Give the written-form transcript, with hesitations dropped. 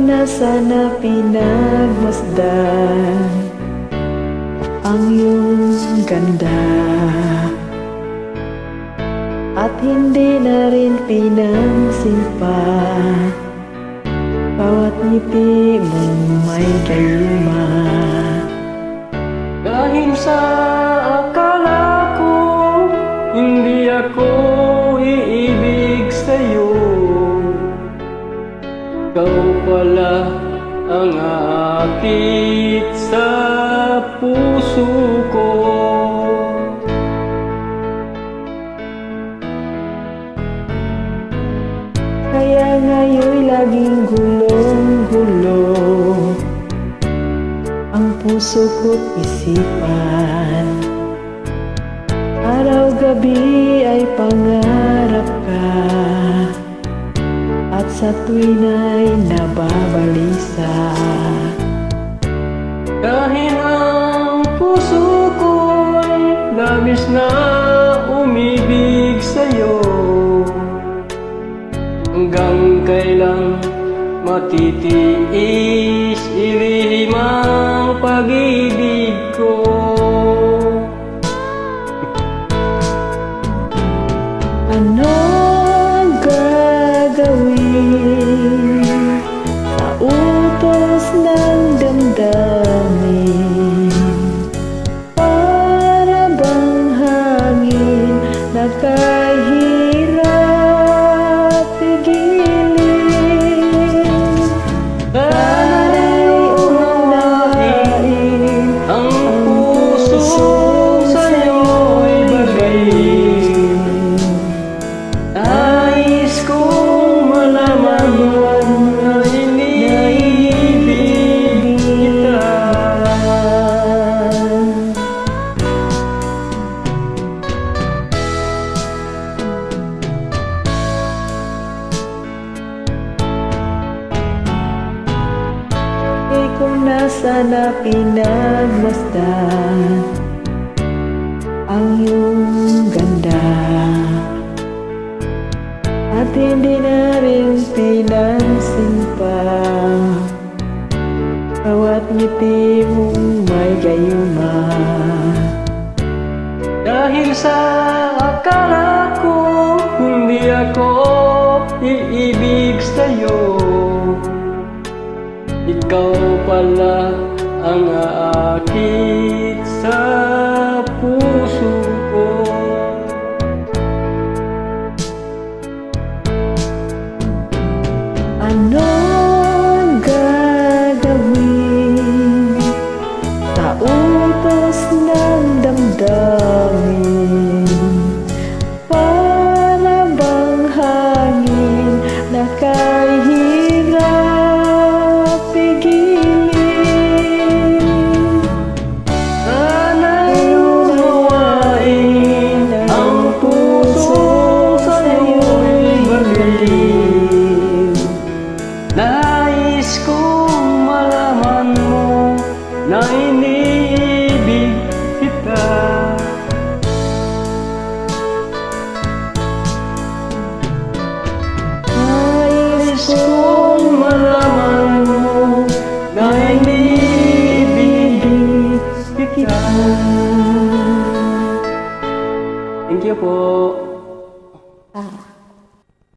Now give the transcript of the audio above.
na sana pinagmasdan ang iyong ganda, at hindi na rin pinangsimpa bawat ngiti mong may gayuma. Dahil sa akala ko hindi ako iibig sa'yo, ikaw pala ang aakit sa puso ko. Kaya ngayon'y laging gulong-gulo ang puso ko't isipan. Araw-gabi ay pangarap ka, at sa tuwin ay nababalisa. Dahil ang puso ko'y labis na umibig sa'yo, hanggang kailan matitiis ilihim ang pag-ibig ko. Ano ang gagawin sa utos ng damdamin? Para bang hangin na kahirap pigilin? Sana'y unawain Ang puso sa'yo'y bagayin. Nais kong malaman mo na iniibig kita. Kung nasa na pinagmasdan ang iyong ganda, at hindi na rin pinansimpa bawat ngiti mong may gayuma. Dahil sa akala ko hindi ako iibig sa'yo, ikaw pala ang aakit sa puso ko. Ano ang gagawin sa utos ng damdamin? Para bang hangin na kahirap pigilin? Sana'y unawain ang puso sa'yo'y baliw. Nais kong malaman mo na iniibig kita. Nais kong malaman mo na iniibig kita. Thank you po.